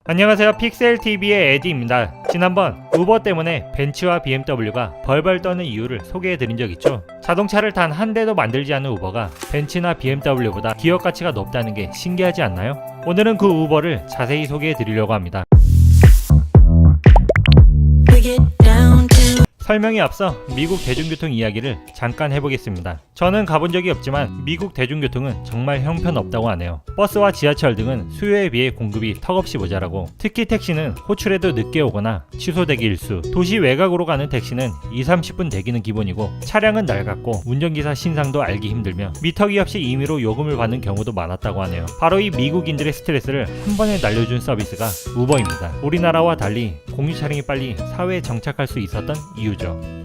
안녕하세요, 픽셀TV의 에디입니다. 지난번 우버 때문에 벤츠와 BMW가 벌벌 떠는 이유를 소개해드린 적 있죠. 자동차를 단 한 대도 만들지 않는 우버가 벤츠나 BMW보다 기업 가치가 높다는 게 신기하지 않나요? 오늘은 그 우버를 자세히 소개해드리려고 합니다. 설명에 앞서 미국 대중교통 이야기를 잠깐 해보겠습니다. 저는 가본 적이 없지만 미국 대중교통은 정말 형편없다고 하네요. 버스와 지하철 등은 수요에 비해 공급이 턱없이 모자라고, 특히 택시는 호출에도 늦게 오거나 취소대기 일수, 도시 외곽으로 가는 택시는 2-30분 대기는 기본이고 차량은 낡았고 운전기사 신상도 알기 힘들며 미터기 없이 임의로 요금을 받는 경우도 많았다고 하네요. 바로 이 미국인들의 스트레스를 한 번에 날려준 서비스가 우버입니다. 우리나라와 달리 공유 차량이 빨리 사회에 정착할 수 있었던 이유죠.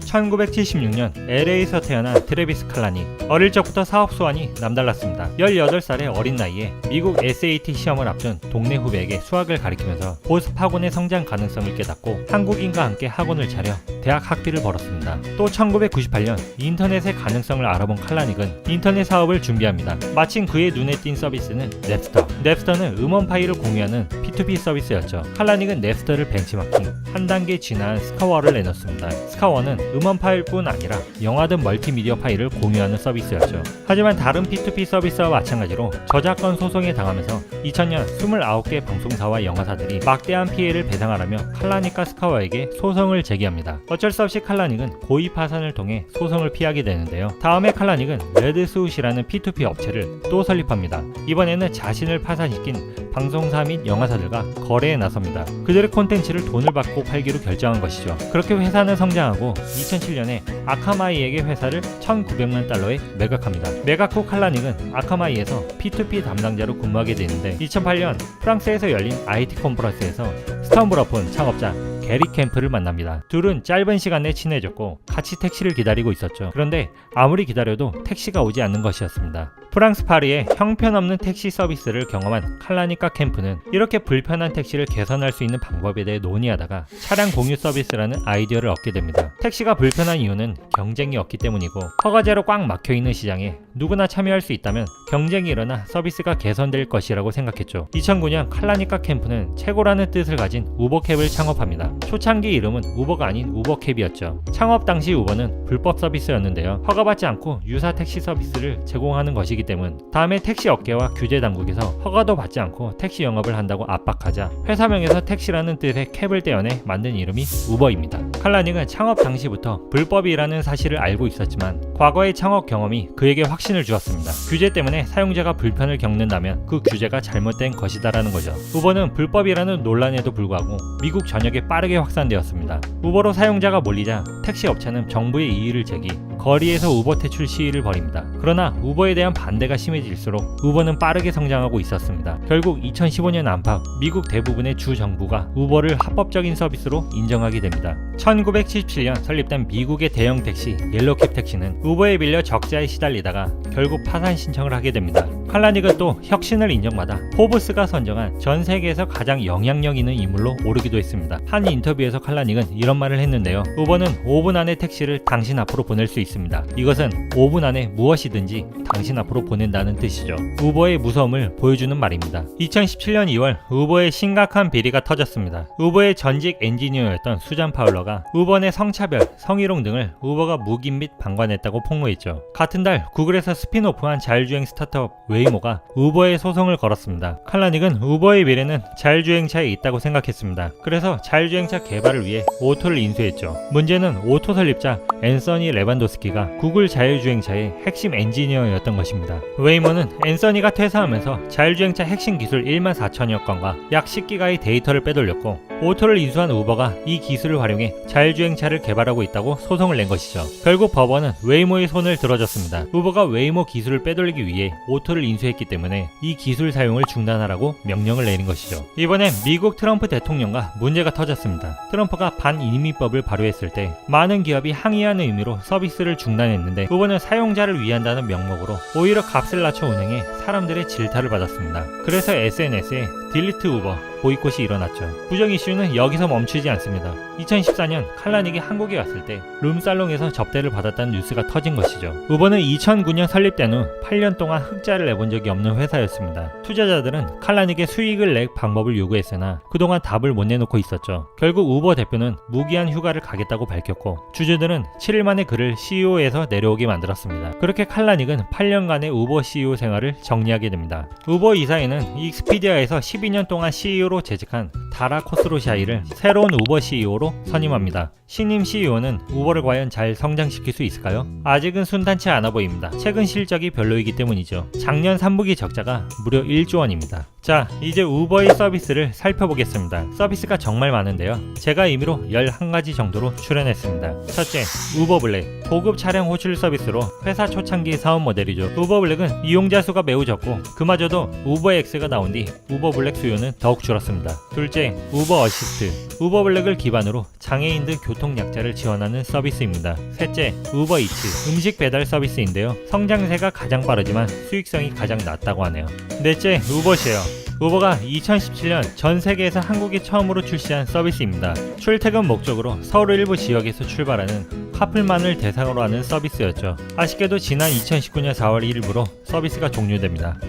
1976년 LA에서 태어난 트래비스 칼라닉. 어릴 적부터 사업 소원이 남달랐습니다. 18살의 어린 나이에 미국 SAT 시험을 앞둔 동네 후배에게 수학을 가르치면서 보습 학원의 성장 가능성을 깨닫고 한국인과 함께 학원을 차려 대학 학비를 벌었습니다. 또 1998년 인터넷의 가능성을 알아본 칼라닉은 인터넷 사업을 준비합니다. 마침 그의 눈에 띈 서비스는 냅스터. 냅스터는 음원 파일을 공유하는 P2P 서비스였죠. 칼라닉은 냅스터를 벤치마킹, 한 단계 진화한 스카워를 내놓습니다. 스카워는 음원 파일뿐 아니라 영화 등 멀티미디어 파일을 공유하는 서비스였죠. 하지만 다른 P2P 서비스와 마찬가지로 저작권 소송에 당하면서 2000년 29개 방송사와 영화사들이 막대한 피해를 배상하라며 칼라닉과 스카워에게 소송을 제기합니다. 어쩔 수 없이 칼라닉은 고의 파산을 통해 소송을 피하게 되는데요. 다음에 칼라닉은 레드스웃이라는 P2P 업체를 또 설립합니다. 이번에는 자신을 파산시킨 방송사 및 영화사들과 거래에 나섭니다. 그들의 콘텐츠를 돈을 받고 팔기로 결정한 것이죠. 그렇게 회사는 성장하고 2007년에 아카마이에게 회사를 1,900만 달러에 매각합니다. 매각 후 칼라닉은 아카마이에서 P2P 담당자로 근무하게 되는데 2008년 프랑스에서 열린 IT 컨퍼런스에서 스턴브러폰 창업자 게리 캠프를 만납니다. 둘은 짧은 시간 내에 친해졌고 같이 택시를 기다리고 있었죠. 그런데 아무리 기다려도 택시가 오지 않는 것이었습니다. 프랑스 파리의 형편없는 택시 서비스를 경험한 칼라닉과 캠프는 이렇게 불편한 택시를 개선할 수 있는 방법에 대해 논의하다가 차량 공유 서비스라는 아이디어를 얻게 됩니다. 택시가 불편한 이유는 경쟁이 없기 때문이고, 허가제로 꽉 막혀있는 시장에 누구나 참여할 수 있다면 경쟁이 일어나 서비스가 개선될 것이라고 생각했죠. 2009년 칼라닉과 캠프는 최고라는 뜻을 가진 우버캡을 창업합니다. 초창기 이름은 우버가 아닌 우버캡이었죠. 창업 당시 우버는 불법 서비스였는데요. 허가받지 않고 유사 택시 서비스를 제공하는 것이기 때문 다음에 택시 업계와 규제 당국에서 허가도 받지 않고 택시 영업을 한다고 압박하자 회사명에서 택시라는 뜻의 캡을 떼어내 만든 이름이 우버입니다. 칼라닉은 창업 당시부터 불법이라는 사실을 알고 있었지만 과거의 창업 경험이 그에게 확신을 주었습니다. 규제 때문에 사용자가 불편을 겪는다면 그 규제가 잘못된 것이다라는 거죠. 우버는 불법이라는 논란에도 불구하고 미국 전역에 빠르게 확산되었습니다. 우버로 사용자가 몰리자 택시 업체는 정부의 이의를 제기, 거리에서 우버 퇴출 시위를 벌입니다. 그러나 우버에 대한 반대가 심해질수록 우버는 빠르게 성장하고 있었습니다. 결국 2015년 안팎 미국 대부분의 주 정부가 우버를 합법적인 서비스로 인정하게 됩니다. 1977년 설립된 미국의 대형 택시 옐로캡 택시는 우버에 빌려 적자에 시달리다가 결국 파산 신청을 하게 됩니다. 칼라닉은 또 혁신을 인정받아 포브스가 선정한 전 세계에서 가장 영향력 있는 인물로 오르기도 했습니다. 한 인터뷰에서 칼라닉은 이런 말을 했는데요. 우버는 5분 안에 택시를 당신 앞으로 보낼 수 있습니다. 이것은 5분 안에 무엇이든지 당신 앞으로 보낸다는 뜻이죠. 우버의 무서움을 보여주는 말입니다. 2017년 2월 우버의 심각한 비리가 터졌습니다. 우버의 전직 엔지니어였던 수잔 파울러가 우버 내 성차별, 성희롱 등을 우버가 묵인 및 방관했다고 폭로했죠. 같은 달 구글에서 스핀오프한 자율주행 스타트업 웨이모가 우버에 소송을 걸었습니다. 칼라닉은 우버의 미래는 자율주행차에 있다고 생각했습니다. 그래서 자율주행차 개발을 위해 오토를 인수했죠. 문제는 오토 설립자 앤서니 레반도스키가 구글 자율주행차의 핵심 엔지니어였던 것입니다. 웨이모는 앤서니가 퇴사하면서 자율주행차 핵심 기술 14,000여 건과 약 10기가의 데이터를 빼돌렸고, 오토를 인수한 우버가 이 기술을 활용해 자율주행차를 개발하고 있다고 소송을 낸 것이죠. 결국 법원은 웨이모의 손을 들어줬습니다. 우버가 웨이모 기술을 빼돌리기 위해 오토를 인수했기 때문에 이 기술 사용을 중단하라고 명령을 내린 것이죠. 이번엔 미국 트럼프 대통령과 문제가 터졌습니다. 트럼프가 반이민법을 발효했을 때 많은 기업이 항의하는 의미로 서비스를 중단했는데 우버는 사용자를 위한다는 명목으로 오히려 값을 낮춰 운행해 사람들의 질타를 받았습니다. 그래서 SNS에 딜리트 우버, 보이콧이 일어났죠. 부정 이슈는 여기서 멈추지 않습니다. 2014년 칼라닉이 한국에 왔을 때 룸살롱에서 접대를 받았다는 뉴스가 터진 것이죠. 우버는 2009년 설립된 후 8년 동안 흑자를 내본 적이 없는 회사였습니다. 투자자들은 칼라닉의 수익을 낼 방법을 요구했으나 그동안 답을 못 내놓고 있었죠. 결국 우버 대표는 무기한 휴가를 가겠다고 밝혔고 주주들은 7일 만에 그를 CEO에서 내려오게 만들었습니다. 그렇게 칼라닉은 8년간의 우버 CEO 생활을 정리하게 됩니다. 우버 이사회는 익스피디아에서 12년 동안 CEO로 재직한 다라 코스로샤이를 새로운 우버 CEO로 선임합니다. 신임 CEO는 우버를 과연 잘 성장시킬 수 있을까요? 아직은 순탄치 않아 보입니다. 최근 실적이 별로이기 때문이죠. 작년 3분기 적자가 무려 1조 원입니다. 자, 이제 우버의 서비스를 살펴보겠습니다. 서비스가 정말 많은데요. 제가 임의로 11가지 정도로 출연했습니다. 첫째, 우버 블랙. 고급 차량 호출 서비스로 회사 초창기 사업 모델이죠. 우버 블랙은 이용자 수가 매우 적고 그마저도 우버 X가 나온 뒤 우버 블랙 수요는 더욱 줄었습니다. 둘째, 우버 어시스트. 우버 블랙을 기반으로 장애인 등 교통 약자를 지원하는 서비스입니다. 셋째, 우버 이츠. 음식 배달 서비스인데요. 성장세가 가장 빠르지만 수익성이 가장 낮다고 하네요. 넷째, 우버 쉐어. 우버가 2017년 전 세계에서 한국에 처음으로 출시한 서비스입니다. 출퇴근 목적으로 서울 일부 지역에서 출발하는 카풀만을 대상으로 하는 서비스였죠. 아쉽게도 지난 2019년 4월 1일부로 서비스가 종료됩니다.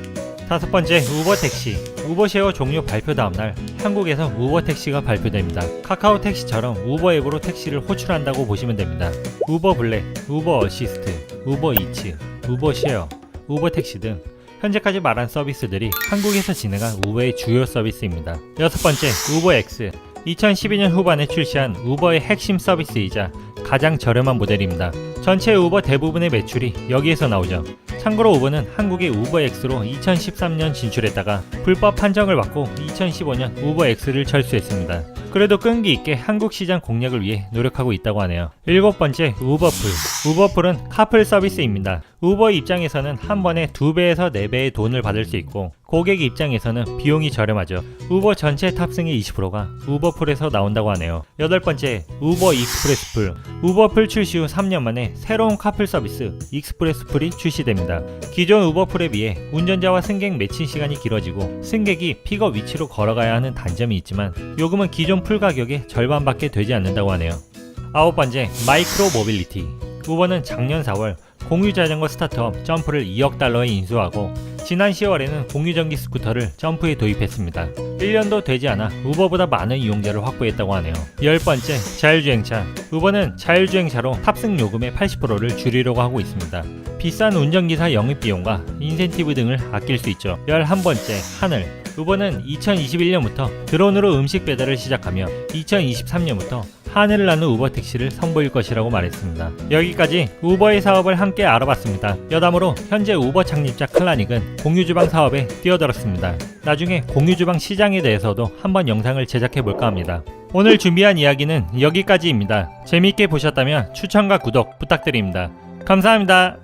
다섯 번째, 우버 택시. 우버 쉐어 종료 발표 다음날 한국에서 우버 택시가 발표됩니다. 카카오 택시처럼 우버 앱으로 택시를 호출한다고 보시면 됩니다. 우버 블랙, 우버 어시스트, 우버 이츠, 우버 쉐어, 우버 택시 등 현재까지 말한 서비스들이 한국에서 진행한 우버의 주요 서비스입니다. 여섯 번째, 우버 X. 2012년 후반에 출시한 우버의 핵심 서비스이자 가장 저렴한 모델입니다. 전체 우버 대부분의 매출이 여기에서 나오죠. 참고로 우버는 한국의 우버X로 2013년 진출했다가 불법 판정을 받고 2015년 우버X를 철수했습니다. 그래도 끈기 있게 한국 시장 공략을 위해 노력하고 있다고 하네요. 일곱 번째, 우버풀. 우버풀은 카풀 서비스입니다. 우버 입장에서는 한 번에 2배에서 4배의 돈을 받을 수 있고 고객 입장에서는 비용이 저렴하죠. 우버 전체 탑승의 20%가 우버풀에서 나온다고 하네요. 여덟 번째, 우버 익스프레스풀. 우버풀 출시 후 3년 만에 새로운 카풀 서비스 익스프레스풀이 출시됩니다. 기존 우버풀에 비해 운전자와 승객 매칭 시간이 길어지고 승객이 픽업 위치로 걸어가야 하는 단점이 있지만 요금은 기존 풀 가격의 절반밖에 되지 않는다고 하네요. 아홉 번째, 마이크로 모빌리티. 우버는 작년 4월 공유자전거 스타트업 점프를 2억 달러에 인수하고 지난 10월에는 공유전기 스쿠터를 점프에 도입했습니다. 1년도 되지 않아 우버보다 많은 이용자를 확보했다고 하네요. 열 번째, 자율주행차. 우버는 자율주행차로 탑승 요금의 80%를 줄이려고 하고 있습니다. 비싼 운전기사 영입비용과 인센티브 등을 아낄 수 있죠. 11번째, 하늘. 우버는 2021년부터 드론으로 음식 배달을 시작하며 2023년부터 하늘을 나는 우버 택시를 선보일 것이라고 말했습니다. 여기까지 우버의 사업을 함께 알아봤습니다. 여담으로 현재 우버 창립자 칼라닉은 공유주방 사업에 뛰어들었습니다. 나중에 공유주방 시장에 대해서도 한번 영상을 제작해볼까 합니다. 오늘 준비한 이야기는 여기까지입니다. 재미있게 보셨다면 추천과 구독 부탁드립니다. 감사합니다.